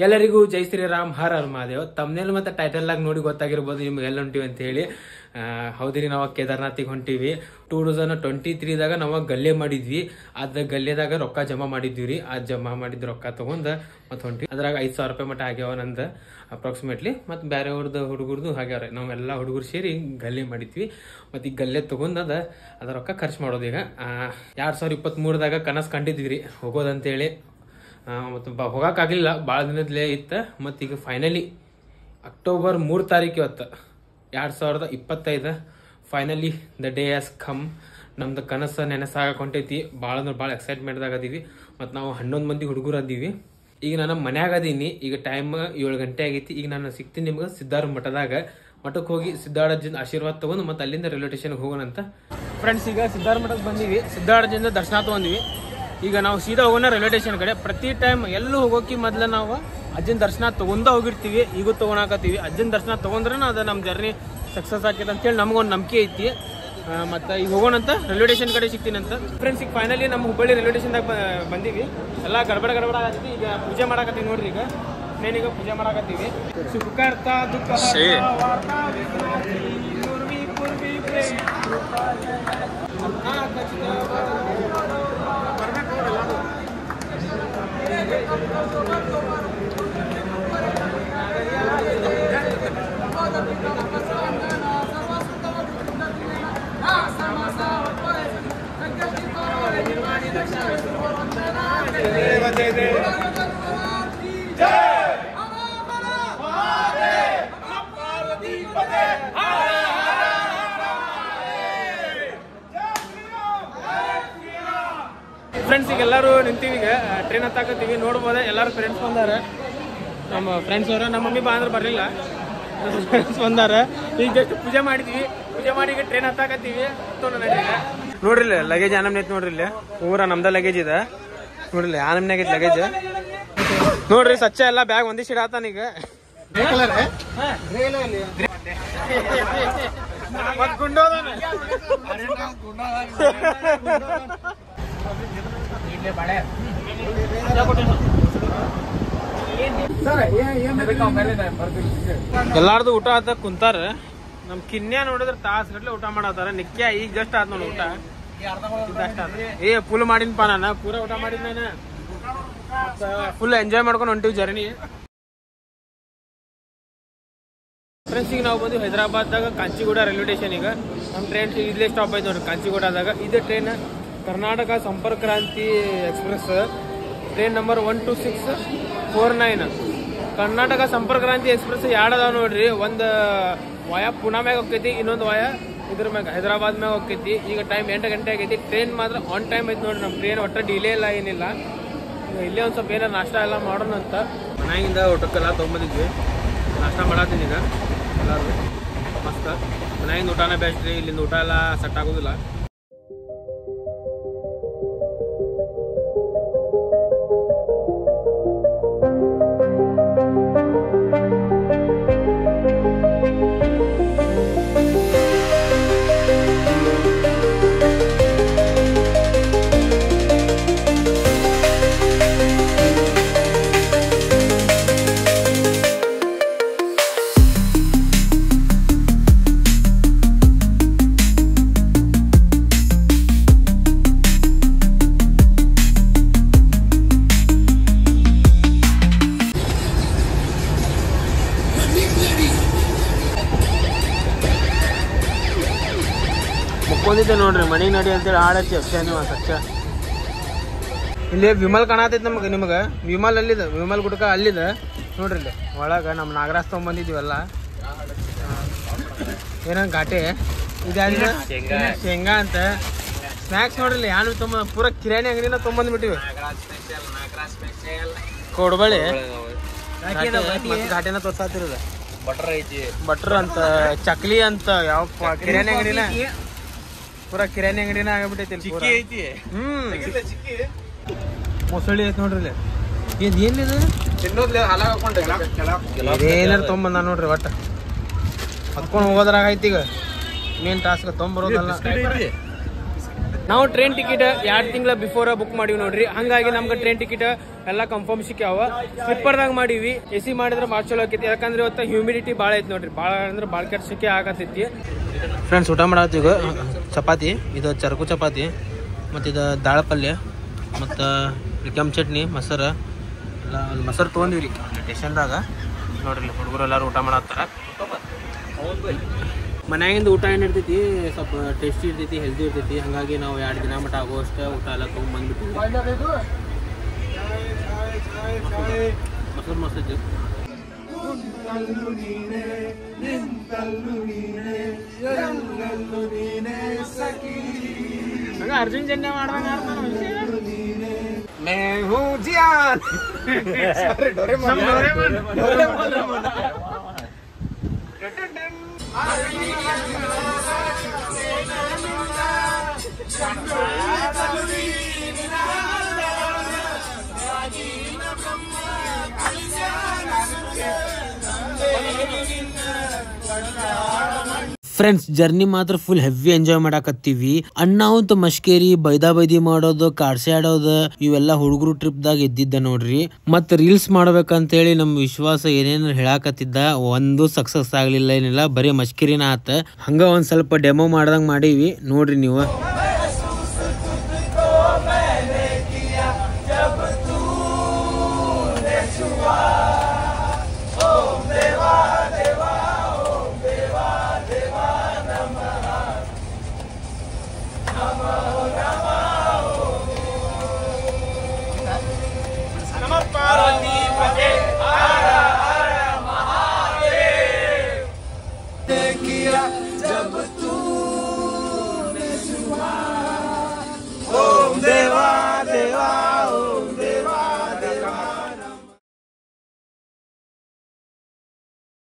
ಎಲ್ಲರಿಗೂ ಜೈ ಶ್ರೀರಾಮ್ ಹರ ಹರ್ ಮಹಾದೇವ್. ತಮ್ನೇಲ್ ಮತ್ತೆ ಟೈಟಲ್ ಆಗಿ ನೋಡಿ ಗೊತ್ತಾಗಿರ್ಬೋದು ನಿಮ್ಗೆ ಎಲ್ಲಿ ಹೊಂಟಿವಿ ಅಂತ ಹೇಳಿ. ಹೌದ್ರಿ, ನಾವು ಕೇದಾರ್ನಾಥಿಗೆ ಹೊಂಟಿವಿ. 2023ದಾಗ ನಾವು ಗಲ್ಲೆ ಮಾಡಿದ್ವಿ. ಅದ ಗಲ್ಲೆದಾಗ ರೊಕ್ಕ ಜಮಾ ಮಾಡಿದ್ವಿ ರೀ. ಆ ಜಮಾ ಮಾಡಿದ ರೊಕ್ಕ ತಗೊಂಡ ಮತ್ತೆ ಹೊಂಟಿವಿ. ಅದ್ರಾಗ 5,000 ರೂಪಾಯಿ ಮಟ್ಟ ಆಗ್ಯಾವ ನಂದು ಅಪ್ರಾಕ್ಸಿಮೇಟ್ಲಿ. ಮತ್ತೆ ಬೇರೆ ಹುಡುಗರ್ದು ಆಗ್ಯಾವ್ರಿ. ನಾವೆಲ್ಲ ಹುಡುಗರು ಸೇರಿ ಗಲ್ಲೆ ಮಾಡಿದ್ವಿ. ಮತ್ತೆ ಈ ಗಲ್ಲೆ ತಗೊಂಡದ ಅದ ರೊಕ್ಕ ಖರ್ಚು ಮಾಡೋದು. ಈಗ 2023ದಾಗ ಕನಸು ಕಂಡಿದ್ವಿ ರೀ ಹೋಗೋದಂತೇಳಿ. ಮತ್ತು ಹೋಗೋಕ್ಕಾಗಲಿಲ್ಲ, ಭಾಳ ದಿನದಲ್ಲೇ ಇತ್ತು. ಮತ್ತು ಈಗ ಫೈನಲಿ ಅಕ್ಟೋಬರ್ 3 ತಾರೀಕು ಇವತ್ತು 2025 finally the day has come. ನಮ್ದು ಕನಸು ನೆನಸಾಗಕೊಂಟೈತಿ. ಭಾಳ ಅಂದ್ರೆ ಭಾಳ ಎಕ್ಸೈಟ್ಮೆಂಟ್ದಾಗ ಅದೀವಿ. ಮತ್ತು ನಾವು 11 ಮಂದಿ ಹುಡುಗರು ಅದೀವಿ. ಈಗ ನಾನು ಮನ್ಯಾಗ ಅದೀನಿ. ಈಗ ಟೈಮ್ 7 ಗಂಟೆ ಆಗೈತಿ. ಈಗ ನಾನು ಸಿಗ್ತೀನಿ ನಿಮ್ಗೆ ಸಿದ್ಧಾರ್ಥ ಮಠಕ್ಕೆ ಹೋಗಿ ಸಿದ್ಧಾರ್ಥ ಆಶೀರ್ವಾದ ತಗೊಂಡು ಮತ್ತೆ ಅಲ್ಲಿಂದ ರೈಲ್ವೆ ಸ್ಟೇಷನ್ಗೆ ಹೋಗೋಣ ಅಂತ. ಫ್ರೆಂಡ್ಸ್, ಈಗ ಸಿದ್ಧಾರ್ಥ ಮಠಕ್ಕೆ ಬಂದೀವಿ. ಸಿದ್ಧಾರ್ಥದಿಂದ ದರ್ಶನ ತಗೊಂಡಿವಿ. ಈಗ ನಾವು ಸೀದಾ ಹೋಗೋಣ ರೈಲ್ವೆ ಸ್ಟೇಷನ್ ಕಡೆ. ಪ್ರತಿ ಟೈಮ್ ಎಲ್ಲೂ ಹೋಗೋಕೆ ಮೊದಲು ನಾವು ಅಜ್ಜನ ದರ್ಶನ ತಗೊಂಡ ಹೋಗಿರ್ತೀವಿ. ಈಗೂ ತೊಗೊಳಕತ್ತೀವಿ. ಅಜ್ಜನ ದರ್ಶನ ತೊಗೊಂಡ್ರೆ ಅದು ನಮ್ಮ ಜರ್ನಿ ಸಕ್ಸಸ್ ಆಕೈತೆ ಅಂತೇಳಿ ನಮಗೊಂದು ನಂಬಿಕೆ ಐತಿ. ಮತ್ತು ಈಗ ಹೋಗೋಣಂತ ರೈಲ್ವೆ ಸ್ಟೇಷನ್ ಕಡೆ ಸಿಗ್ತೀನಂತ. ಫ್ರೆಂಡ್ಸ್, ಈಗ ಫೈನಲಿ ನಮ್ಮ ಹುಬ್ಬಳ್ಳಿ ರೈಲ್ವೆ ಸ್ಟೇಷನ್ದಾಗ ಬಂದೀವಿ. ಎಲ್ಲ ಗಡಬಡ ಆಗತ್ತೀವಿ. ಈಗ ಪೂಜೆ ಮಾಡಕತ್ತೀವಿ ನೋಡ್ರಿ. ಈಗ ಮೇನೀಗ ಪೂಜೆ ಮಾಡಕತ್ತೀವಿ. ಸುಖಕರ್ತ ದುಃಖ ಫ್ರೆಂಡ್ಸ್, ಈಗ ಎಲ್ಲರೂ ನಿಂತೀವಿ. ಈಗ ಟ್ರೈನ್ ಹತ್ತಾಕತ್ತೀವಿ. ನೋಡ್ಬೋದೆ ಎಲ್ಲರೂ ಫ್ರೆಂಡ್ಸ್ ಬಂದಾರ. ನಮ್ಮ ಫ್ರೆಂಡ್ಸ್ ಅವರು. ನಮ್ಮ ಮಮ್ಮಿ ಬಾ ಅಂದ್ರೆ ಬರಲಿಲ್ಲ. ಫ್ರೆಂಡ್ಸ್ ಬಂದಾರ. ಈಗ ಜಸ್ಟ್ ಪೂಜೆ ಮಾಡಿದ್ವಿ. ಪೂಜೆ ಮಾಡಿ ಈಗ ಟ್ರೈನ್ ಹತ್ತಾಕತ್ತೀವಿ. ನೋಡ್ರಿಲ್ಲ ಲಗೇಜ್ ಆನಮ್ನೈತಿ. ನೋಡ್ರಿಲ್ಲ ಪೂರ ನಮ್ದ ಲಗೇಜ್ ಇದೆ. ನೋಡ್ರಿಲ್ಲ ಆನಮ್ನಾಗ ಐತಿ ಲಗೇಜ್. ನೋಡ್ರಿ ಸಚ್ಚ ಎಲ್ಲ ಬ್ಯಾಗ್ ಒಂದೇ ಸೀಡ್ ಆತಾನ. ಈಗ ಎಲ್ಲಾರ್ದು ಊಟ ಆತ ಕುಂತಾರ. ನಮ್ ಕಿನ್ಯಾ ನೋಡಿದ್ರ ತಾಸಗಟ್ಲೆ ಊಟ ಮಾಡತ್ತಾರ. ನಿಕ್ಕ್ಯಾ ಈಗ ಜಸ್ಟ್ ಆತ್ ನೋಡಿ ಊಟ. ಫುಲ್ ಮಾಡಿನಪ್ಪ. ನಾನು ಪೂರ ಊಟ ಮಾಡಿದ್. ನಾನು ಫುಲ್ ಎಂಜಾಯ್ ಮಾಡ್ಕೊಂಡು ಹೊಂಟಿವಿ ಜರ್ನಿ. ಫ್ರೆಂಡ್ಸ್, ಈಗ ನಾವು ಬಂದು ಹೈದರಾಬಾದ್ದಾಗ ಕಾಂಚಿಗೂಡ ರೈಲ್ವೆ ಸ್ಟೇಷನ್. ಈಗ ನಮ್ಮ ಟ್ರೈನ್ ಇಲ್ಲೇ ಸ್ಟಾಪ್ ಆಯ್ತು ನೋಡ್ರಿ ಕಾಂಚಿಗೂಡದಾಗ. ಇದೇ ಟ್ರೈನ್ ಕರ್ನಾಟಕ ಸಂಪರ್ಕ ಕ್ರಾಂತಿ ಎಕ್ಸ್ಪ್ರೆಸ್. Train number 12649. ಕರ್ನಾಟಕ ಸಂಪರ್ಕ ಕ್ರಾಂತಿ ಎಕ್ಸ್ಪ್ರೆಸ್ ಎರಡದಾವ ನೋಡ್ರಿ. ಒಂದು ವಾಯಾ ಪುಣಾ ಮ್ಯಾಗ ಹೋಗ್ತೈತಿ, ಇನ್ನೊಂದು ವಾಯಾ ಇದ್ರ ಮ್ಯಾಗ ಹೈದರಾಬಾದ್ ಮ್ಯಾಗ ಹೋಗ್ತೈತಿ. ಈಗ ಟೈಮ್ 8 ಗಂಟೆ ಆಗೈತಿ. ಟ್ರೈನ್ ಮಾತ್ರ ಆನ್ ಟೈಮ್ ಐತಿ ನೋಡ್ರಿ. ನಮ್ಮ ಟ್ರೈನ್ ಒಟ್ಟ ಡಿಲೇ ಇಲ್ಲ, ಏನಿಲ್ಲ. ಇಲ್ಲೇ ಒಂದು ಸ್ವಲ್ಪ ಏನಾರು ನಾಷ್ಟ ಎಲ್ಲ ಮಾಡೋಣ ಅಂತ ಮನೆಯಿಂದ ಊಟಕ್ಕೆಲ್ಲ ತೊಗೊಂಬಂದಿದ್ವಿ. ನಾಷ್ಟ ಮಾಡತ್ತೀನಿ ಈಗ ಎಲ್ಲರೂ. ಮಸ್ತ್ ಮನೆಯಿಂದ ಊಟನೇ ಬೆಸ್ಟ್ ರೀ. ಇಲ್ಲಿಂದ ಊಟ ಎಲ್ಲ ಸೆಟ್ ಆಗೋದಿಲ್ಲ. ಮುಕ್ಕೊಂಡಿದ್ದೆ ನೋಡ್ರಿ ಮನೆಗೆ ನಡಿ ಅಂತೇಳಿ ಆಡತ್ತಿ ಅಷ್ಟೇ. ನೀವು ಸಚ್ಚ ಇಲ್ಲಿ ವಿಮಲ್ ಕಾಣತೈತಿ ನಮಗೆ. ನಿಮಗೆ ವಿಮಲ್ ಅಲ್ಲಿದೆ. ವಿಮಲ್ ಗುಡ್ಕ ಅಲ್ಲಿದೆ ನೋಡ್ರಿ. ಇಲ್ಲಿ ಒಳಗೆ ನಮ್ಮ ನಾಗರಾಜ್ ತೊಗೊಂಬಂದಿದ್ದೀವಲ್ಲ. ಏನಂತ ಘಾಟೆ ಇದಾದ ಶೇಂಗಾ ಅಂತ ಸ್ನ್ಯಾಕ್ಸ್ ನೋಡ್ರಿ. ಯಾನು ಪೂರ ಕಿರಾಣಿ ಅಂಗಡಿನ ತೊಗೊಂಬಂದ್ಬಿಟ್ಟಿವಿ. ಕೊಡ್ಬಳಿ ಘಾಟೆನ ತೋರ್ಸಾತಿರೋದು. ಬಟ್ರ್ ಅಂತ ಚಕ್ಲಿ ಅಂತ ಯಾವ ಕಿರಾಣಿ ಅಂಗಡಿನ ಪೂರ ಕಿರಾಣಿ ಅಂಗಡಿನ ಆಗಬಿಟ್ಟೈತಿ. ಮೊಸಳಿ ಐತಿ ನೋಡ್ರಿ. ಏನಿದೆ ಏನಾರು ತೊಗೊಂಬಂದ ನೋಡ್ರಿ. ಒಟ್ಟ ಹತ್ಕೊಂಡು ಹೋಗೋದ್ರಾಗ ಐತಿ. ಈಗ ಮೇನ್ ಟಾಸ್ಕ್ ತೊಗೊಂಬರೋದಲ್ಲ. ನಾವು ಟ್ರೈನ್ ಟಿಕೆಟ್ 2 ತಿಂಗಳ ಬಿಫೋರ್ ಬುಕ್ ಮಾಡಿವಿ ನೋಡ್ರಿ. ಹಂಗಾಗಿ ನಮ್ಗೆ ಟ್ರೈನ್ ಟಿಕೆಟ್ ಎಲ್ಲ ಕನ್ಫರ್ಮ್ ಸಿಕ್ಕಾವ. ಸ್ಲಿಪ್ಪರ್ದಾಗ ಮಾಡಿವಿ. AC ಮಾಡಿದ್ರೆ ಭಾಳ ಚಲೋ ಆಕೈತಿ. ಯಾಕಂದ್ರೆ ಇವತ್ತು ಹ್ಯೂಮಿಡಿಟಿ ಭಾಳ ಐತಿ ನೋಡ್ರಿ. ಭಾಳ ಅಂದ್ರೆ ಭಾಳ ಕೆಟ್ಟ ಸಿಕ್ಕಿ ಆಗತೈತಿ. ಫ್ರೆಂಡ್ಸ್ ಊಟ ಮಾಡತ್ತೀಗ ಚಪಾತಿ, ಇದು ಚರಕು ಚಪಾತಿ, ಮತ್ತು ಇದು ದಾಳ ಪಲ್ಯ, ಮತ್ತು ಕೆಂಪು ಚಟ್ನಿ, ಮೊಸರು ಎಲ್ಲ ಮೊಸರು ತೊಗೊಂಡಿವಿ ರೀ ಸ್ಟೇಷನ್ದಾಗ ನೋಡ್ರಿ. ಹುಡುಗರು ಎಲ್ಲರೂ ಊಟ ಮಾಡತ್ತಾರ. ಮನ್ಯಾಗಿಂದ ಊಟ ಏನು ಇರ್ತೈತಿ, ಸ್ವಲ್ಪ ಟೇಸ್ಟಿ ಇರ್ತೈತಿ, ಹೆಲ್ದಿ ಇರ್ತೈತಿ. ಹಾಗಾಗಿ ನಾವು 2 ದಿನ ಮಟ್ಟ ಆಗೋಷ್ಟು ಊಟ ಎಲ್ಲ ತೊಗೊಂಡ್ಬಂದ್ಬಿಟ್ಟಿವಿ. ಮೊಸರು ಮೊಸರು ಹಂಗ ಅರ್ಜುನ್ ಜನ್ಯ ಮಾಡ್ದಂಗ ಫ್ರೆಂಡ್ಸ್ ಜರ್ನಿ ಮಾತ್ರ ಫುಲ್ ಹೆವಿ ಎಂಜಾಯ್ ಮಾಡಾಕತ್ತೀವಿ. ಅಣ್ಣಾವಂತ ಮಶ್ಕೇರಿ ಬೈದಾ ಬೈದಿ ಮಾಡೋದು, ಕಾಡ್ಸಿ ಆಡೋದು ಇವೆಲ್ಲ ಹುಡುಗರು ಟ್ರಿಪ್ ದಾಗ ಇದ್ದಿದ್ದ ನೋಡ್ರಿ. ಮತ್ ರೀಲ್ಸ್ ಮಾಡ್ಬೇಕಂತೇಳಿ ನಮ್ ವಿಶ್ವಾಸ ಏನೇನು ಹೇಳಾಕತ್ತಿದ್ದ, ಒಂದು ಸಕ್ಸಸ್ ಆಗ್ಲಿಲ್ಲ, ಏನಿಲ್ಲ, ಬರೀ ಮಶ್ಕೇರಿನ ಆತ. ಹಂಗ ಒಂದ್ ಸ್ವಲ್ಪ ಡೆಮೋ ಮಾಡ್ದಂಗ್ ಮಾಡೀವಿ ನೋಡ್ರಿ ನೀವು.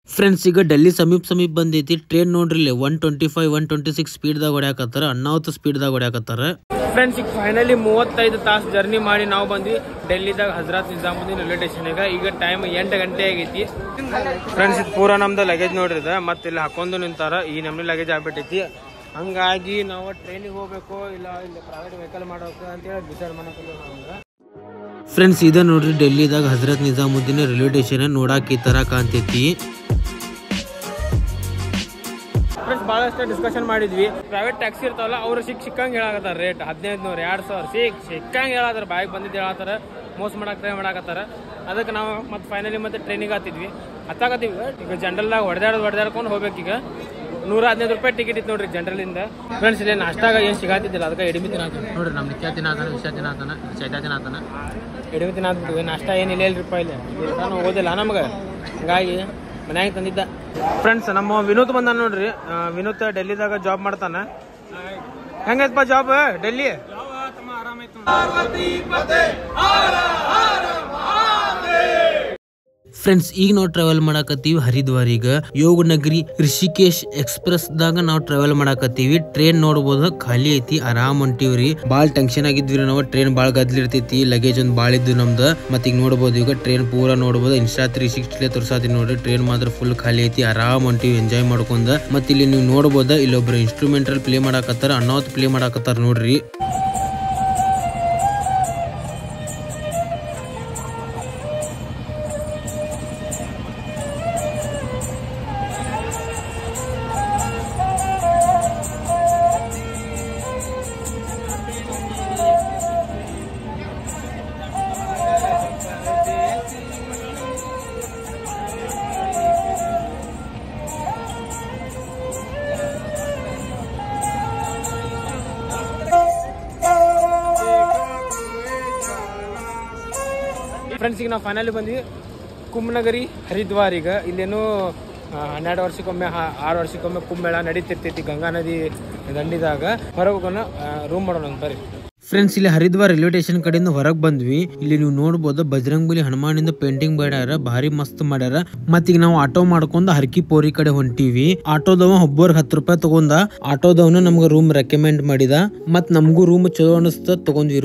ಫ್ರೆಂಡ್ಸ್ ಈಗ ಡೆಲ್ಲಿ ಸಮೀಪ ಬಂದೈತಿ. ಟ್ರೈನ್ ನೋಡ್ರಿ 125-126 ಸ್ಪೀಡ್ದಾಗ ಹೊಡ್ಯಾಕತ್ತಾರ. ಅಣ್ಣಾವತ್ತು ಸ್ಪೀಡ್ದಾಗ ಹೊಡ್ಯಾಕತ್ತಾರ. ಫ್ರೆಂಡ್ಸ್ ಈಗ ಫೈನಲಿ 35 ತಾಸು ಜರ್ನಿ ಮಾಡಿ ನಾವು ಬಂದ್ವಿ ಡೆಲ್ಲಿದಾಗ ಹಜರತ್ ನಿಜಾಮುದ್ದೀನ್ ರೈಲ್ವೆ ಸ್ಟೇಷನ್ಗೆ. ಈಗ ಟೈಮ್ 8 ಗಂಟೆ ಆಗೈತಿ. ಫ್ರೆಂಡ್ಸ್ ಇದು ಪೂರಾ ನಮ್ದು ಲಗೇಜ್ ನೋಡ್ರಿದ, ಮತ್ತೆ ಇಲ್ಲಿ ಹಾಕೊಂಡು ನಿಂತಾರ. ಈ ನಮ್ನಿ ಲಗೇಜ್ ಆಗ್ಬಿಟ್ಟೈತಿ. ಹಂಗಾಗಿ ನಾವು ಟ್ರೈನಿಗೆ ಹೋಗ್ಬೇಕು ಇಲ್ಲ ಇಲ್ಲಿ ಪ್ರೈವೇಟ್ ವೆಹಿಕಲ್ ಮಾಡಬೇಕು ಅಂತೇಳಿ ಡಿಸೈಡ್ ಮಾಡಕ್ಕೆ. ಫ್ರೆಂಡ್ಸ್ ಇದ ನೋಡ್ರಿ ಡೆಲ್ಲಿದಾಗ ಹಜರತ್ ನಿಜಾಮುದ್ದೀನ್ ರೈಲ್ವೆ ಸ್ಟೇಷನ್ ನೋಡಾಕ ಈ ತರ ಕಾಣ್ತೈತಿ. ಫ್ರೆಂಡ್ಸ್ ಭಾಳಷ್ಟು ಡಿಸ್ಕಷನ್ ಮಾಡಿದ್ವಿ. ಪ್ರೈವೇಟ್ ಟ್ಯಾಕ್ಸಿ ಇರ್ತಾವಲ್ಲ ಅವ್ರು ಸಿಕ್ಕಂಗೆ ಹೇಳಾಕತ್ತಾರ ರೇಟ್ 1500 2000 ಸಿಕ್ಕಂಗೆ ಹೇಳತ್ತಾರ. ಬಾಯಿಗೆ ಬಂದಿದ್ದು ಹೇಳತ್ತಾರ, ಮೋಸ ಮಾಡಕ್ಕೆ ಟ್ರೈ ಮಾಡಾಕತ್ತಾರ. ಅದಕ್ಕೆ ನಾವು ಮತ್ತೆ ಫೈನಲಿ ಮತ್ತೆ ಟ್ರೈನಿಗೆ ಹತ್ತಿದ್ವಿ. ಈಗ ಜನರಲ್ದಾಗ ಹೊಡೆದಾಡ್ಕೊಂಡು ಹೋಗ್ಬೇಕೀಗ. 115 ರೂಪಾಯಿ ಟಿಕೆಟ್ ಇತ್ತು ನೋಡ್ರಿ ಜನರಲಿಂದ. ಫ್ರೆಂಡ್ಸ್ ಇಲ್ಲಿ ನಾಷ್ಟಾಗ ಏನು ಸಿಗಾತಿದ್ದಿಲ್ಲ, ಅದಕ್ಕೆ ಎಡಿಮಿ ತಿನ್ನಾತ ನೋಡ್ರಿ. ನಮ್ಮ ನಿತ್ಯ ತಿನ್ನಾತಾನ, ವಿಷಯ ತಿನ್ನಾತಾನ, ಚೈತಾ ತಿನ್ನಾತಾನ, ಎಡಿಮಿ ತಿನ್ನಾತ್ಬಿಟ್ಟಿವಿ. ನಾಷ್ಟ ಏನಿಲ್ಲ ಇಲ್ರಿಪ್ಪ ಇಲ್ಲಿ ನಾನು ಓದಿಲ್ಲ ನಮ್ಗೆ, ಹಂಗಾಗಿ ಮನ್ಯಾಗ ತಂದಿದ್ದ. ಫ್ರೆಂಡ್ಸ್ ನಮ್ಮ ವಿನೋದ್ ಬಂದ ನೋಡ್ರಿ. ವಿನೋದ್ ಡೆಲ್ಲಿದಾಗ ಜಾಬ್ ಮಾಡ್ತಾನ. ಹೆಂಗೈತಪ್ಪ ಜಾಬ್ ಡೆಲ್ಲಿ? ಫ್ರೆಂಡ್ಸ್ ಈಗ ನಾವು ಟ್ರಾವೆಲ್ ಮಾಡಾಕತ್ತೀವಿ ಹರಿದ್ವಾರಿಗೆ. ಯೋಗ ನಗರಿ ರಿಷಿಕೇಶ್ ಎಕ್ಸ್ಪ್ರೆಸ್ ದಾಗ ನಾವು ಟ್ರಾವೆಲ್ ಮಾಡಾಕತ್ತೀವಿ. ಟ್ರೈನ್ ನೋಡ್ಬೋದು ಖಾಲಿ ಐತಿ, ಆರಾಮ್ ಹೊಂಟಿವ್ರಿ. ಬಾಳ್ ಟೆನ್ಷನ್ ಆಗಿದ್ವಿ ನಾವು. ಟ್ರೈನ್ ಬಾಳ್ ಗದ್ಲಿರ್ತೈತಿ, ಲಗೇಜ್ ಒಂದ್ ಬಾಳ ಇದ್ದು ನಮ್ದು. ಮತ್ ಈಗ ನೋಡ್ಬೋದು ಈಗ ಟ್ರೈನ್ ಪೂರಾ ನೋಡ್ಬೋದು. ಇನ್ಸ್ಟಾ 360 ತೋರ್ಸಾತಿ ನೋಡ್ರಿ. ಟ್ರೈನ್ ಮಾತ್ರ ಫುಲ್ ಖಾಲಿ ಐತಿ, ಆರಾಮ್ ಹೊಂಟಿವಿ ಎಂಜಾಯ್ ಮಾಡ್ಕೊಂಡ. ಮತ್ ಇಲ್ಲಿ ನೀವು ನೋಡ್ಬೋದ ಇಲ್ಲೊಬ್ರು ಇನ್ಸ್ಟ್ರೂಮೆಂಟಲ್ ಪ್ಲೇ ಮಾಡಾಕತ್ತಾರ, ಅಣ್ಣಾವತ್ ಪ್ಲೇ ಮಾಡಾಕತ್ತಾರ ನೋಡ್ರಿ. ಫ್ರೆಂಡ್ಸ್ ಈಗ ನಾವು ಫೈನಲಿ ಬಂದ್ವಿ ಕುಂಭನಗರಿ ಹರಿದ್ವಾರಿಗೆ. ಇಲ್ಲೇನು 12 ವರ್ಷಕ್ಕೊಮ್ಮೆ 6 ವರ್ಷಕ್ಕೊಮ್ಮೆ ಕುಂಭಮೇಳ ನಡೀತಿರ್ತೈತಿ ಗಂಗಾ ನದಿ ದಂಡಿದಾಗ. ಹೊರಗೋಗೋಣ ರೂಮ್ ಮಾಡೋಣ ಬರ್ರಿ. ಫ್ರೆಂಡ್ಸ್ ಇಲ್ಲಿ ಹರಿದ್ವಾರ್ ರೈಲ್ವೆ ಸ್ಟೇಷನ್ ಕಡೆಯಿಂದ ಹೊರಗೆ ಬಂದ್ವಿ. ಇಲ್ಲಿ ನೀವು ನೋಡ್ಬೋದು ಬಜರಂಗ್ ಬಲಿ ಹನುಮಾನಿಂದ ಪೇಂಟಿಂಗ್ ಮಾಡ್ಯಾರ, ಭಾರಿ ಮಸ್ತ್ ಮಾಡ್ಯಾರ. ಮತ್ ಈಗ ನಾವು ಆಟೋ ಮಾಡ್ಕೊಂಡ್ ಹರ್ಕಿ ಪೋರಿ ಕಡೆ ಹೊಂಟಿವಿ. ಆಟೋದವ ಒಬ್ಬರಿಗೆ 10 ರೂಪಾಯಿ ತಗೊಂಡ. ಆಟೋದವನು ನಮ್ಗೆ ರೂಮ್ ರೆಕಮೆಂಡ್ ಮಾಡಿದ. ಮತ್ ನಮಗೂ ರೂಮ್ ಚಲೋ ಅನಿಸ್ತ, ತಗೊಂಡ್ವಿ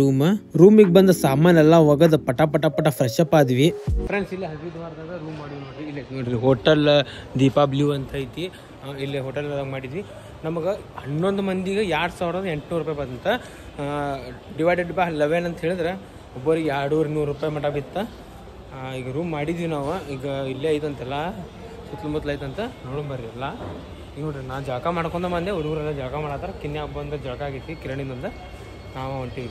ರೂಮಿಗೆ ಬಂದ ಸಾಮಾನ್ ಎಲ್ಲಾ ಒಗದ ಪಟ ಪಟ ಪಟ ಫ್ರೆಶ್ ಅಪ್ ಆದ್ವಿ. ಫ್ರೆಂಡ್ಸ್ ಇಲ್ಲಿ ಹರಿದ್ವಾರದಾಗ ರೂಮ್ ಮಾಡಿ ನೋಡ್ರಿ. ಇಲ್ಲಿ ನೋಡ್ರಿ ಹೋಟೆಲ್ ದೀಪಾ ಬ್ಲೂ ಅಂತ ಐತಿ. ಇಲ್ಲಿ ಹೋಟೆಲ್ ಮಾಡಿದ್ವಿ. ನಮಗೆ 11 ಮಂದಿಗೆ 2800 ರೂಪಾಯಿ ಬಂತ. ಡಿವೈಡೆಡ್ ಬೈ 11 ಅಂತ ಹೇಳಿದ್ರೆ ಒಬ್ಬರಿಗೆ 200 ರೂಪಾಯಿ ಮಟ ಬಿತ್ತ. ಈಗ ರೂಮ್ ಮಾಡಿದ್ವಿ ನಾವು. ಈಗ ಇಲ್ಲೇ ಐತಂತೆಲ್ಲ ಸುತ್ತಮುತ್ತಲು ಐತಂತ ನೋಡೋಣ ಬರ್ರಿ ಎಲ್ಲ. ಈಗ ನೋಡ್ರಿ ನಾ ಜಳಕ ಮಾಡ್ಕೊಂಡ ಬಂದೆ, ಹುಡುಗರೆಲ್ಲ ಜಳಕ ಮಾಡತ್ತಾರ. ಕಿನ್ನೆ ಹಬ್ಬ ಅಂತ ಜಳಕ ಆಗೈತಿ ಕಿರಣಿಂದ, ನಾವು ಹೊಂಟಿವಿ.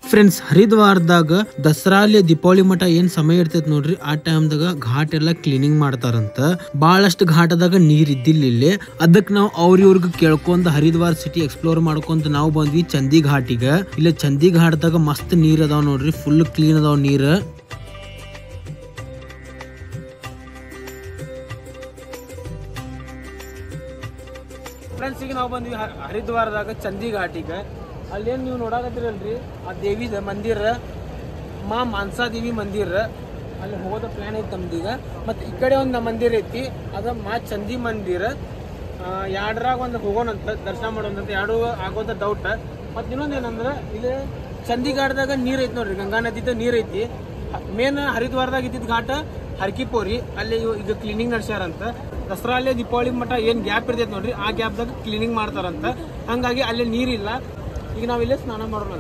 ಫ್ರೆಂಡ್ಸ್, ಹರಿದ್ವಾರದಾಗ ದಸರಾ ಅಲ್ಲಿ ದೀಪಾವಳಿ ಮಠ ಏನ್ ಸಮಯ ಇರ್ತೈತಿ ನೋಡ್ರಿ, ಆ ಟೈಮ್ದಾಗ ಘಾಟ್ ಎಲ್ಲ ಕ್ಲೀನಿಂಗ್ ಮಾಡ್ತಾರಂತ. ಬಹಳಷ್ಟು ಘಾಟದಾಗ ನೀರ್ ಇದ್ದಿಲ್ಲ ಇಲ್ಲಿ. ಅದಕ್ಕೆ ನಾವು ಇವ್ರಿಗೆ ಕೇಳ್ಕೊಂತ ಹರಿದ್ವಾರ ಸಿಟಿ ಎಕ್ಸ್ಪ್ಲೋರ್ ಮಾಡ್ಕೊಂತ ನಾವು ಬಂದ್ವಿ ಚಂದಿ ಘಾಟಿಗ. ಇಲ್ಲ ಚಂದಿ ಘಾಟದಾಗ ಮಸ್ತ್ ನೀರ್ ಅದಾವ ನೋಡ್ರಿ, ಫುಲ್ ಕ್ಲೀನ್ ಅದಾವ ನೀರ್. ಫ್ರೆಂಡ್ಸ್, ಈಗ ನಾವು ಬಂದ್ವಿ ಹರಿದ್ವಾರದಾಗ ಚಂದಿ ಘಾಟಿಗೆ. ಅಲ್ಲೇನು ನೀವು ನೋಡಕತ್ತಿರಲ್ರಿ, ಆ ದೇವಿದ ಮಂದಿರ, ಮಾ ಮಾನ್ಸಾ ದೇವಿ ಮಂದಿರ, ಅಲ್ಲಿ ಹೋಗೋದ ಪ್ಲ್ಯಾನ್ ಐತಿ ನಮ್ದೀಗ. ಮತ್ತು ಈ ಕಡೆ ಒಂದು ಮಂದಿರ ಐತಿ, ಅದು ಮಾ ಚಂದಿ ಮಂದಿರ. ಎರಡರಾಗ ಒಂದು ಹೋಗೋಣಂತ, ದರ್ಶನ ಮಾಡೋಣಂತ. ಎರಡು ಆಗೋದ ಡೌಟ್. ಮತ್ತು ಇನ್ನೊಂದು ಏನಂದ್ರೆ, ಇಲ್ಲಿ ಚಂದಿಘಾಟ್ದಾಗ ನೀರು ಐತಿ ನೋಡ್ರಿ, ಗಂಗಾ ನದಿದ ನೀರು ಐತಿ. ಮೇನ್ ಹರಿದ್ವಾರದಾಗ ಇದ್ದಿದ್ದ ಘಾಟ ಹರ್ಕಿಪೋರಿ, ಅಲ್ಲಿ ಈಗ ಕ್ಲೀನಿಂಗ್ ನಡೆಸ್ಯಾರಂತ. ದಸರಾ ಅಲ್ಲೇ ದೀಪಾವಳಿ ಮಠ ಏನು ಗ್ಯಾಪ್ ಇರ್ತೈತೆ ನೋಡ್ರಿ, ಆ ಗ್ಯಾಪ್ದಾಗ ಕ್ಲೀನಿಂಗ್ ಮಾಡ್ತಾರಂತ. ಹಂಗಾಗಿ ಅಲ್ಲಿ ನೀರಿಲ್ಲ. ಈಗ ನಾವಿಲ್ಲೇ ಸ್ನಾನ ಮಾಡೋಣ.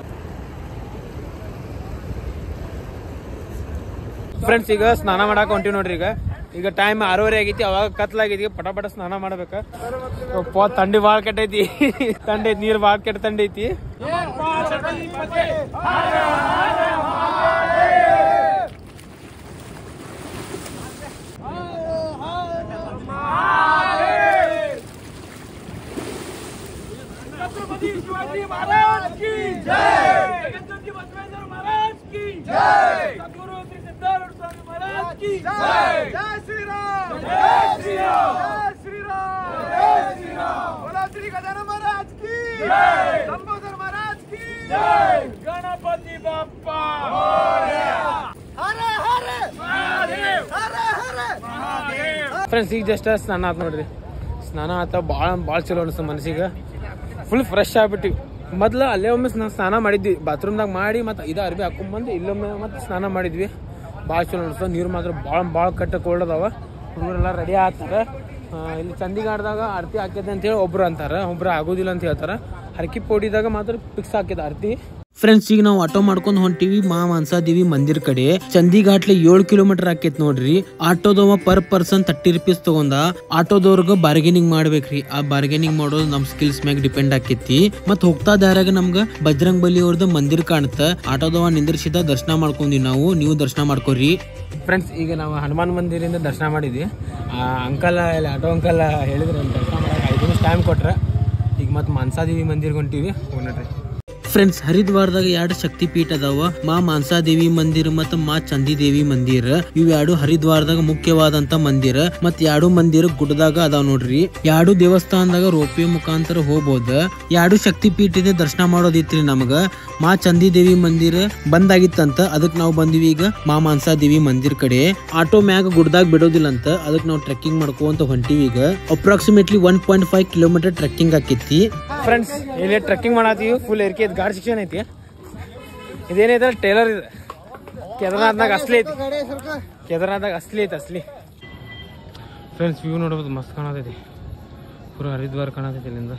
ಫ್ರೆಂಡ್ಸ್, ಈಗ ಸ್ನಾನ ಮಾಡಾಕ ಹೊಂಟಿವಿ ನೋಡ್ರಿ. ಈಗ ಟೈಮ್ 6:30 ಆಗೈತಿ, ಅವಾಗ ಕತ್ಲಾಗೈತಿ. ಪಟ ಸ್ನಾನ ಮಾಡ್ಬೇಕ. ತಂಡಿ ಬಾಳ್ ಕೆಟ್ಟೈತಿ, ತಂಡೈತಿ ನೀರ್ ಬಾಳ್ ಕೆಟ್ಟ ತಂಡೈತಿ. शिवाजी महाराज की जय, जगन्नाथ बसवेश्वर महाराज की जय, सद्गुरु श्री सिद्धारूढ़ स्वामी महाराज की जय, जय श्री राम, जय श्री राम, जय श्री राम, जय श्री राम, बोला श्री गजानन महाराज की जय, लंबोदर महाराज की जय, गणपति बाप्पा मोरया, हर हर महादेव, हर हर महादेव. ಫ್ರೆಂಡ್ಸ್, ಈಗ ಜಸ್ಟ್ ಸ್ನಾನ ಆತ್ ನೋಡ್ರಿ. ಸ್ನಾನ ಆತ ಭಾಳ ಚಲೋ ಅನಿಸ್ತು ಮನಸ್ಸಿಗೆ. ಫುಲ್ ಫ್ರೆಶ್ ಆಗ್ಬಿಟ್ಟಿವಿ. ಮೊದ್ಲು ಅಲ್ಲೇ ಒಮ್ಮೆ ಸ್ನಾನ ಮಾಡಿದ್ವಿ, ಬಾತ್ರೂಮ್ದಾಗ ಮಾಡಿ ಮತ್ತು ಇದು ಅರ್ಬಿ ಹಾಕೊಂಡ್ಬಂದು ಇಲ್ಲೊಮ್ಮೆ ಮತ್ತು ಸ್ನಾನ ಮಾಡಿದ್ವಿ. ಭಾಳ ಚಲೋ ಅನಿಸ್ತು. ನೀರು ಮಾತ್ರ ಭಾಳ ಕಟ್ಟ ಕೋಲ್ಡ್ ಅದಾವ. ಹುಡುಗರೆಲ್ಲ ರೆಡಿ ಆಗ್ತಾರೆ. ಇಲ್ಲಿ ಚಂದಿಘಾಟ್ದಾಗ ಆರತಿ ಹಾಕಿದೆ ಅಂತೇಳಿ ಒಬ್ರು ಅಂತಾರೆ, ಒಬ್ರು ಆಗೋದಿಲ್ಲ ಅಂತ ಹೇಳ್ತಾರೆ. ಹರಕಿ ಪೋಡಿದಾಗ ಮಾತ್ರ ಫಿಕ್ಸ್ ಹಾಕಿದ ಆರತಿ. ಫ್ರೆಂಡ್ಸ್, ಈಗ ನಾವು ಆಟೋ ಮಾಡ್ಕೊಂಡು ಹೊಂಟಿವಿ ಮಾ ಮಾನ್ಸಾ ದೇವಿ ಮಂದಿರ್ ಕಡೆ. ಚಂದಿಘಾಟ್ಲೆ 7 ಕಿಲೋಮೀಟರ್ ಆಕೈತಿ ನೋಡ್ರಿ. ಆಟೋದವ ಪರ್ ಪರ್ಸನ್ 30 ರೂಪೀಸ್ ತಗೊಂಡ. ಆಟೋದವ್ರಿಗೆ ಬಾರ್ಗೇನಿಂಗ್ ಮಾಡ್ಬೇಕ್ರಿ. ಆ ಬಾರ್ಗೇನಿಂಗ್ ಮಾಡೋದು ನಮ್ ಸ್ಕಿಲ್ಸ್ ಮ್ಯಾಗ ಡಿಪೆಂಡ್ ಆಕೈತಿ. ಮತ್ ಹೋಗ್ತಾ ದಾರಾಗ ನಮ್ಗ ಬಜರಂಗ್ ಬಲಿ ಅವ್ರದ್ದು ಮಂದಿರ್ ಕಾಣುತ್ತ. ಆಟೋದವ ನಿಂದ್ರಿಸಿದ ದರ್ಶನ ಮಾಡ್ಕೊಂಡಿ ನಾವು. ನೀವು ದರ್ಶನ ಮಾಡ್ಕೊರಿ. ಫ್ರೆಂಡ್ಸ್, ಈಗ ನಾವು ಹನುಮಾನ್ ಮಂದಿರಿಂದ ದರ್ಶನ ಮಾಡಿದ್ವಿ. ಅಂಕಲ್ ಇಲ್ಲಿ ಆಟೋ ಅಂಕಲ್ ಹೇಳಿದ್ರು ದರ್ಶನ ಮಾಡಕ್ಕೆ 5 ನಿಮಿಷ ಟೈಮ್ ಕೊಟ್ರ. ಈಗ ಮತ್ತೆ ಮಾನ್ಸಾ ದೇವಿ ಮಂದಿರ್ಗೆ ಹೊಂಟಿವಿ. ಹೋಗ್ರಿ. ಫ್ರೆಂಡ್ಸ್, ಹರಿದ್ವಾರದಾಗ 2 ಶಕ್ತಿ ಪೀಠ ಅದಾವ, ಮಾ ಮಾನ್ಸಾ ದೇವಿ ಮಂದಿರ ಮತ್ತು ಮಾ ಚಂದಿ ದೇವಿ ಮಂದಿರ. ಇವ್ 2 ಹರಿದ್ವಾರದಾಗ ಮುಖ್ಯವಾದಂತ ಮಂದಿರ. ಮತ್ 2 ಮಂದಿರ ಗುಡ್ಡದಾಗ ಅದಾವ ನೋಡ್ರಿ. 2 ದೇವಸ್ಥಾನದಾಗ ರೋಪೆ ಮುಖಾಂತರ ಹೋಗ್ಬೋದ. 2 ಶಕ್ತಿ ಪೀಠದ ದರ್ಶನ ಮಾಡೋದಿತ್ರಿ ನಮಗ. ಮಾ ಚಂದಿ ದೇವಿ ಮಂದಿರ ಬಂದಾಗಿತ್ತಂತ, ಅದಕ್ಕೆ ನಾವು ಬಂದಿವಿ ಈಗ ಮಾ ಮಾನ್ಸಾ ದೇವಿ ಮಂದಿರ ಕಡೆ. ಆಟೋ ಮ್ಯಾಗ ಗುಡ್ಡದಾಗ ಬಿಡೋದಿಲ್ಲ ಅಂತ, ಅದಕ್ಕೆ ನಾವು ಟ್ರೆಕ್ಕಿಂಗ್ ಮಾಡ್ಕೊಂತ ಹೊಂಟಿವಿ. ಈಗ ಅಪ್ರಾಕ್ಸಿಮೇಟ್ಲಿ 1.5 ಕಿಲೋಮೀಟರ್ ಟ್ರೆಕ್ಕಿಂಗ್ ಆಕೈತಿ. ಫ್ರೆಂಡ್ಸ್, ಇಲ್ಲಿ ಟ್ರೆಕ್ಕಿಂಗ್ ಮಾಡತ್ತೀವಿ. ಫುಲ್ ಏರಿಕೆ ಗಾಡ್ ಶಿಕ್ಷಣ ಐತಿ. ಇದೇನೈತೆ ಟೇಲರ್ ಇದೆ. ಕೇದಾರ್ನಾಥ್ನಾಗ ಅಸ್ಲಿ ಐತಿ. ಕೇದಾರ್ನಾಥ್ನಾಗ ಅಸ್ಲಿ ಐತಿ, ಅಸ್ಲಿ. ಫ್ರೆಂಡ್ಸ್, ವ್ಯೂ ನೋಡ್ಬೋದು, ಮಸ್ತ್ ಕಾಣತೈತಿ. ಪೂರ ಹರಿದ್ವಾರ ಕಾಣತೈತಿ ಇಲ್ಲಿಂದ.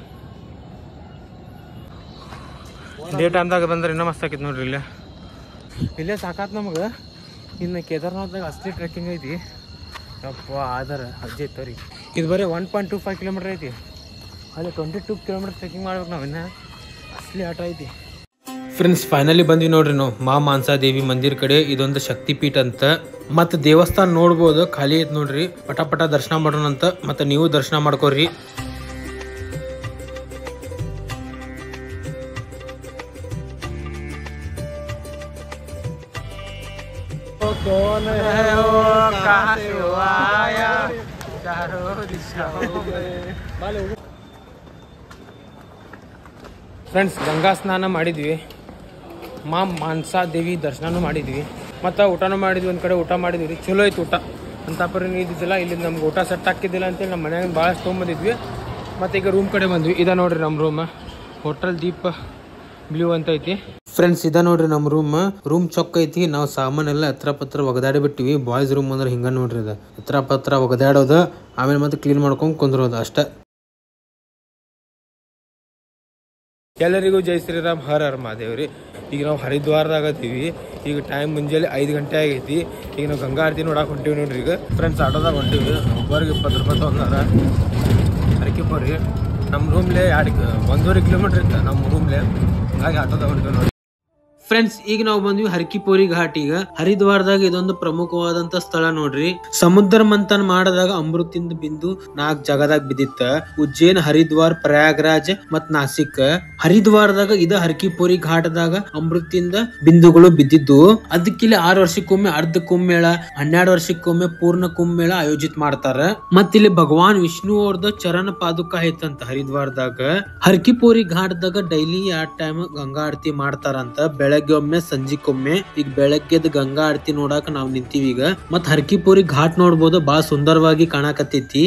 ಡೇ ಟೈಮ್ದಾಗ ಬಂದ್ರೆ ಇನ್ನೂ ಮಸ್ತ್ ಆಕೈತಿ ನೋಡ್ರಿ. ಇಲ್ಲೇ ಸಾಕಾತ್ ನಮಗೆ. ಇನ್ನು ಕೇದಾರ್ನಾಥ್ನಾಗ ಅಸ್ಲಿ ಟ್ರೆಕ್ಕಿಂಗ್ ಐತಿ. ಯಪ್ಪ ಆಧಾರ ಅಜ್ಜಿ ಐತವ್ರಿ. ಇದು ಬರೀ 1.25 ಕಿಲೋಮೀಟರ್ ಐತಿ. ಅಲ್ಲಿ 22 ಕಿಲೋಮೀಟರ್ ಟ್ರೆಕ್ಕಿಂಗ್ ಮಾಡ್ಬೇಕು ನಾವು. ಇನ್ನ ಅಸ್ಲಿ ಆಟ ಐತಿ. ಫ್ರೆಂಡ್ಸ್, ಫೈನಲಿ ಬಂದ್ವಿ ನೋಡ್ರಿ ನಾವು ಮಾ ಮಾನ್ಸಾ ದೇವಿ ಮಂದಿರ್ ಕಡೆ. ಇದೊಂದು ಶಕ್ತಿ ಪೀಠ ಅಂತ. ಮತ್ತು ದೇವಸ್ಥಾನ ನೋಡ್ಬೋದು, ಖಾಲಿ ಐತಿ ನೋಡ್ರಿ. ಪಟ ದರ್ಶನ ಮಾಡೋಣ ಅಂತ. ಮತ್ತು ನೀವು ದರ್ಶನ ಮಾಡ್ಕೋರಿ. ಫ್ರೆಂಡ್ಸ್, ಗಂಗಾ ಸ್ನಾನ ಮಾಡಿದ್ವಿ, ಮಾ ಮಾನ್ಸಾ ದೇವಿ ದರ್ಶನನೂ ಮಾಡಿದ್ವಿ, ಮತ್ತು ಊಟನೂ ಮಾಡಿದ್ವಿ. ಒಂದು ಕಡೆ ಊಟ ಮಾಡಿದ್ವಿ ರೀ. ಚಲೋ ಐತಿ ಊಟ. ಅಂತಾಪುರ ಇದ್ದಿದ್ದಿಲ್ಲ, ಇಲ್ಲಿ ನಮ್ಗೆ ಊಟ ಸೆಟ್ ಹಾಕಿದ್ದಿಲ್ಲ ಅಂತೇಳಿ ನಮ್ಮ ಮನ್ಯಾಗ ಭಾಳಷ್ಟು ತೊಗೊಂಬಂದಿದ್ವಿ. ಮತ್ತು ಈಗ ರೂಮ್ ಕಡೆ ಬಂದ್ವಿ. ಇದ ನೋಡ್ರಿ ನಮ್ಮ ರೂಮ್. ಹೋಟೆಲ್ ದೀಪ ಬ್ಲೂ ಅಂತ ಐತಿ. ಫ್ರೆಂಡ್ಸ್, ಇದ ನೋಡ್ರಿ ನಮ್ಮ ರೂಮ್ ಚೊಕ್ಕ ಐತಿ. ನಾವು ಸಾಮಾನೆಲ್ಲ ಹತ್ರ ಪತ್ರ ಒಗದಾಡಿ ಬಿಟ್ಟಿವಿ. ಬಾಯ್ಸ್ ರೂಮ್ ಅಂದ್ರೆ ಹಿಂಗ ನೋಡ್ರಿ. ಇದು ಹತ್ರ ಪತ್ರ ಒಗದಾಡೋದು, ಆಮೇಲೆ ಮತ್ತೆ ಕ್ಲೀನ್ ಮಾಡ್ಕೊಂಡು ಕುಂದ್ರೋದು ಅಷ್ಟೇ. ಎಲ್ಲರಿಗೂ ಜೈ ಶ್ರೀರಾಮ್, ಹರ ಹರ ಮಹಾದೇವ್ರಿ. ಈಗ ನಾವು ಹರಿದ್ವಾರದಾಗ ಅದೀವಿ. ಈಗ ಟೈಮ್ ಮುಂಜಾನೆ 5 ಗಂಟೆ ಆಗೈತಿ. ಈಗ ನಾವು ಗಂಗಾ ಆರತಿ ನೋಡಕ್ ಹೊಂಟಿವಿ ನೋಡ್ರಿ. ಈಗ ಫ್ರೆಂಡ್ಸ್ ಆಟೋದಾಗ ಹೊಂಟಿವಿ. ಒಬ್ಬರಿಗೆ 20 ರೂಪಾಯಿ ತೊಗೊಂಡಾರ. ಹರಕಿಪ್ಪವ್ರಿ ನಮ್ಮ ರೂಮ್ಲೆ 1.5 ಕಿಲೋಮೀಟರ್ ಇತ್ತು ನಮ್ಮ ರೂಮ್ಲೆ. ಹಾಗಾಗಿ ಆಟೋದಾಗ ಹೊಂಟಿವಿ ನೋಡಿ. ಫ್ರೆಂಡ್ಸ್ ಈಗ ನಾವು ಬಂದ್ವಿ ಹರಕಿಪುರಿ ಘಾಟ್. ಈಗ ಹರಿದ್ವಾರದಾಗ ಇದೊಂದು ಪ್ರಮುಖವಾದಂತ ಸ್ಥಳ ನೋಡ್ರಿ. ಸಮುದ್ರ ಮಂಥನ ಮಾಡದಾಗ ಅಮೃತಿಂದ ಬಿಂದು 4 ಜಾಗದಾಗ ಬಿದ್ದಿತ್ತ. ಉಜ್ಜೈನ್, ಹರಿದ್ವಾರ್, ಪ್ರಯಾಗ್ರಾಜ್ ಮತ್ ನಾಸಿಕ್. ಹರಿದ್ವಾರದಾಗ ಇದ ಹರಕಿಪುರಿ ಘಾಟದಾಗ ಅಮೃತಿಂದ ಬಿಂದುಗಳು ಬಿದ್ದಿದ್ದು. ಅದಕ್ಕಿಲ್ಲಿ 6 ವರ್ಷಕ್ಕೊಮ್ಮೆ ಅರ್ಧ ಕುಂಭಮೇಳ, 12 ವರ್ಷಕ್ಕೊಮ್ಮೆ ಪೂರ್ಣ ಕುಂಭಮೇಳ ಆಯೋಜಿತ ಮಾಡ್ತಾರ. ಮತ್ ಇಲ್ಲಿ ಭಗವಾನ್ ವಿಷ್ಣು ಅವ್ರದ ಚರಣ ಪಾದುಕ ಐತಂತ ಹರಿದ್ವಾರದಾಗ. ಹರಕಿಪುರಿ ಘಾಟದಾಗ ಡೈಲಿ ಆ ಟೈಮ್ ಗಂಗಾ ಆರತಿ ಮಾಡ್ತಾರಂತ. ಬೆಳಗ್ಗೆ ಒಮ್ಮೆ ಸಂಜಿಕೊಮ್ಮೆ. ಈಗ ಬೆಳಗ್ಗೆದ ಗಂಗಾ ಆರತಿ ನೋಡಾಕ ನಾವ್ ನಿಂತೀವಿ ಈಗ. ಮತ್ ಹರಕಿಪುರಿ ಘಾಟ್ ನೋಡ್ಬೋದು, ಬಹಳ ಸುಂದರವಾಗಿ ಕಾಣಕತ್ತೈತಿ.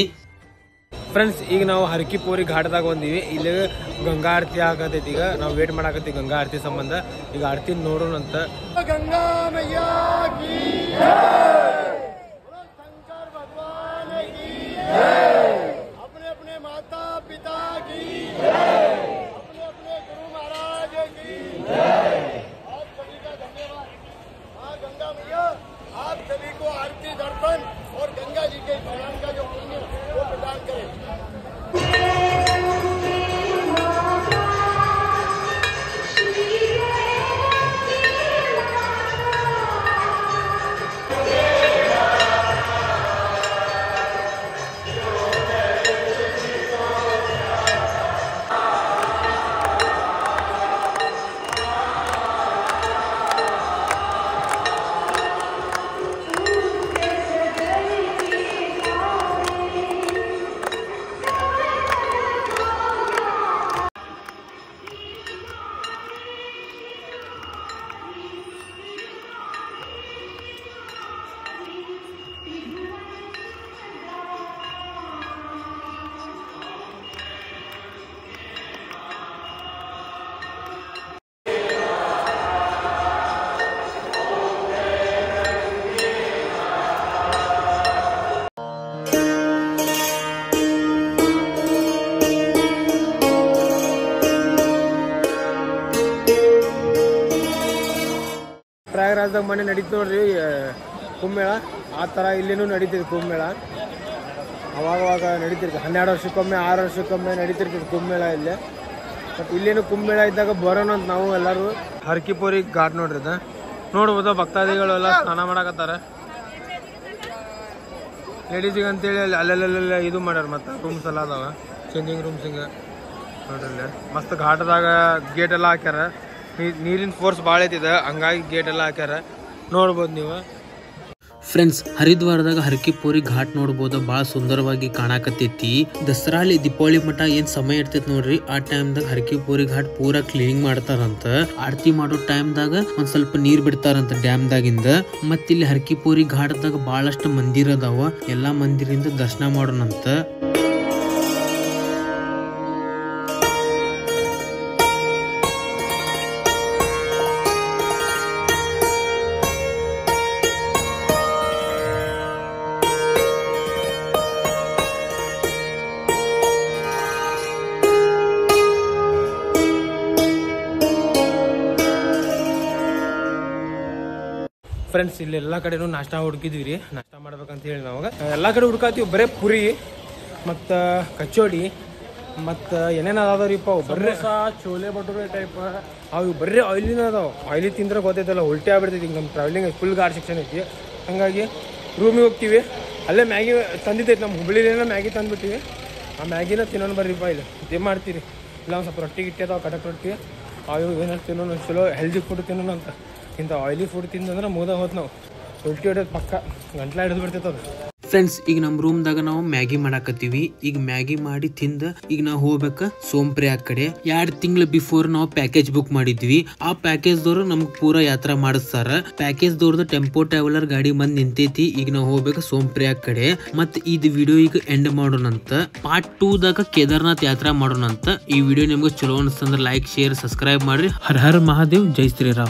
ಫ್ರೆಂಡ್ಸ್ ಈಗ ನಾವು ಹರಕಿಪುರಿ ಘಾಟದಾಗ ಬಂದೀವಿ. ಇಲ್ಲಿ ಗಂಗಾ ಆರತಿ ಆಗತೈತಿ. ಈಗ ನಾವು ವೇಟ್ ಮಾಡಾಕತ್ತೀವಿ ಗಂಗಾ ಆರತಿ ಸಂಬಂಧ. ಈಗ ಆರತಿ ನೋಡೋಣಂತ. ಗಂಗಾ ಮೈಯಾ ಕೀ ಜೈ, ಶಂಕರ್ ಭಗವಾನ್ ಕೀ ಜೈ, अपने अपने माता पिता की जय, अपने अपने गुरु महाराज की जय. आप सभी का धन्यवाद. हाँ गंगा मैया, आप सभी को आरती दर्शन और गंगा जी के स्नान का जो पुण्य वो प्रदान करें. ಪ್ರಯಾಗ್ರಾಜ್ದಾಗ ಮನೆ ನಡೀತು ನೋಡ್ರಿ ಕುಂಭಮೇಳ. ಆ ಥರ ಇಲ್ಲಿನೂ ನಡೀತಿದೆ ಕುಂಭಮೇಳ. ಅವಾಗವಾಗ ನಡೀತಿರ್ತದೆ. 12 ವರ್ಷಕ್ಕೊಮ್ಮೆ 6 ವರ್ಷಕ್ಕೊಮ್ಮೆ ನಡೀತಿರ್ತದೆ ಕುಂಭಮೇಳ ಇಲ್ಲೇ. ಮತ್ತು ಇಲ್ಲೇನು ಕುಂಭಮೇಳ ಇದ್ದಾಗ ಬರೋಣ ಅಂತ ನಾವು ಎಲ್ಲರೂ. ಹರಕಿಪುರಿ ಘಾಟ್ ನೋಡ್ರಿ ಇದು ನೋಡ್ಬೋದು. ಭಕ್ತಾದಿಗಳೆಲ್ಲ ಸ್ನಾನ ಮಾಡಕತ್ತಾರ. ಲೇಡೀಸಿಗೆ ಅಂತೇಳಿ ಅಲ್ಲೆಲ್ಲ ಇದು ಮಾಡ್ಯಾರ. ಮತ್ತು ರೂಮ್ಸ್ ಎಲ್ಲ ಅದಾವ, ಚೇಂಜಿಂಗ್ ರೂಮ್ಸ್. ಹಿಂಗೆ ನೋಡ್ರಿ ಮಸ್ತ್ ಘಾಟದಾಗ ಗೇಟ್ ಎಲ್ಲ ಹಾಕ್ಯಾರ. ನೀರಿನ ಫೋರ್ಸ್ ಭಾಳ ಐತಿದೆ, ಹಂಗಾಗಿ ಗೇಟ್ ಎಲ್ಲ ಹಾಕ್ಯಾರ. ನೋಡ್ಬೋದು ನೀವು. ಫ್ರೆಂಡ್ಸ್ ಹರಿದ್ವಾರದಾಗ ಹರಕಿಪುರಿ ಘಾಟ್ ನೋಡ್ಬೋದು, ಬಹಳ ಸುಂದರವಾಗಿ ಕಾಣಕತ್ತೈತಿ. ದಸರಾಲಿ ದೀಪಾವಳಿ ಮಠ ಏನ್ ಸಮಯ ಇರ್ತೈತಿ ನೋಡ್ರಿ, ಆ ಟೈಮ್ದಾಗ ಹರಕಿಪುರಿ ಘಾಟ್ ಪೂರಾ ಕ್ಲೀನಿಂಗ್ ಮಾಡ್ತಾರಂತ. ಆರತಿ ಮಾಡೋ ಟೈಮ್ದಾಗ ಒಂದ್ ಸ್ವಲ್ಪ ನೀರ್ ಬಿಡ್ತಾರಂತ ಡ್ಯಾಮ್ ದಾಗಿಂದ. ಮತ್ತ ಇಲ್ಲಿ ಹರಕಿಪುರಿ ಘಾಟದಾಗ ಬಹಳಷ್ಟು ಮಂದಿರ ಅದಾವ. ಎಲ್ಲಾ ಮಂದಿರಿಂದ ದರ್ಶನ ಮಾಡೋಣಂತ. ಫ್ರೆಂಡ್ಸ್ ಇಲ್ಲಿ ಎಲ್ಲ ಕಡೆನೂ ನಾಷ್ಟಾ ಹುಡುಕಿದ್ವಿ ರೀ. ನಾಷ್ಟಾ ಮಾಡ್ಬೇಕಂತ ಹೇಳಿ ನಾವು ಎಲ್ಲ ಕಡೆ ಹುಡ್ಕಾತೀವಿ. ಬರೇ ಪುರಿ ಮತ್ತು ಕಚೋಡಿ ಮತ್ತು ಏನೇನು ಅದಾವ್ರಿಪ್ಪ, ಬರ್ರಿ ಚೋಲೆ ಭಟೂರೆ ಟೈಪ್ ಅವು ಬರ್ರಿ ಆಯಿಲಿನ ಅದಾವೆ. ಆಯಿಲಿ ತಿಂದ್ರೆ ಗೊತ್ತೈತಲ್ಲ, ಉಲ್ಟಿ ಆಗ್ಬಿಡ್ತೈತಿ. ಈಗ ನಮ್ಮ ಟ್ರಾವೆಲಿಂಗ್ ಫುಲ್ ಗಾಡ್ ಸೆಕ್ಷನ್ ಐತಿ. ಹಾಗಾಗಿ ರೂಮಿಗೆ ಹೋಗ್ತೀವಿ. ಅಲ್ಲೇ ಮ್ಯಾಗಿ ತಂದಿದ್ದೈತಿ, ನಮ್ಮ ಹುಬ್ಳಿಲೇನ ಮ್ಯಾಗಿ ತಂದುಬಿಟ್ಟಿವಿ. ಆ ಮ್ಯಾಗಿನ ತಿನ್ನೋಣ ಬರ್ರಿಪ್ಪ. ಇಲ್ಲಿ ಇದೇ ಮಾಡ್ತೀರಿ. ಇಲ್ಲ ಒಂದು ಸ್ವಲ್ಪ ರೊಟ್ಟಿ ಗಿಟ್ಟಿ ಅದಾವೆ, ಕಡಕ್ ರೊಟ್ಟಿ ಅವು ಏನಾರು ತಿನ್ನೋಣ. ಚಲೋ ಹೆಲ್ದಿ ಫುಡ್ ತಿನ್ನೋಣ ಅಂತ. ಇಂಥ ಆಯಿಲಿ ಫುಡ್ ತಿಂದಂದ್ರೆ ಮುದ ಹೋದ್ ನಾವು ಉಲ್ಟಿ ಹೊಡೆಯೋದು ಪಕ್ಕ, ಗಂಟ್ಲ ಹಿಡಿದು ಬಿಡ್ತೈತೆ ಅದು. ಫ್ರೆಂಡ್ಸ್ ಈಗ ನಮ್ಮ ರೂಮ್ದಾಗ ನಾವು ಮ್ಯಾಗಿ ಮಾಡಾಕತ್ತೀವಿ. ಈಗ ಮ್ಯಾಗಿ ಮಾಡಿ ತಿಂದ ಈಗ ನಾವು ಹೋಗ್ಬೇಕ ಸೋಂಪ್ರಿಯ ಕಡೆ. 2 ತಿಂಗಳ ಬಿಫೋರ್ ನಾವು ಪ್ಯಾಕೇಜ್ ಬುಕ್ ಮಾಡಿದ್ವಿ. ಆ ಪ್ಯಾಕೇಜ್ ದವ್ರು ನಮ್ಗೆ ಪೂರಾ ಯಾತ್ರಾ ಮಾಡಿಸ್ತಾರ. ಪ್ಯಾಕೇಜ್ ದವ್ರದ್ದು ಟೆಂಪೋ ಟ್ರಾವೆಲರ್ ಗಾಡಿ ಬಂದ್ ನಿಂತೈತಿ. ಈಗ ನಾವು ಹೋಗ್ಬೇಕು ಸೋಂಪ್ರಿಯ ಕಡೆ. ಮತ್ ಇದು ವಿಡಿಯೋ ಈಗ ಎಂಡ್ ಮಾಡೋಣಂತ. ಪಾರ್ಟ್ 2 ದಾಗ ಕೇದಾರ್ನಾಥ್ ಯಾತ್ರಾ ಮಾಡೋಣಂತ. ಈ ವಿಡಿಯೋ ನಿಮ್ಗೆ ಚಲೋ ಅನಿಸ್ತಂದ್ರೆ ಲೈಕ್, ಶೇರ್, ಸಬ್ಸ್ಕ್ರೈಬ್ ಮಾಡ್ರಿ. ಹರ ಹರ ಮಹಾದೇವ್, ಜೈ ಶ್ರೀರಾಮ್.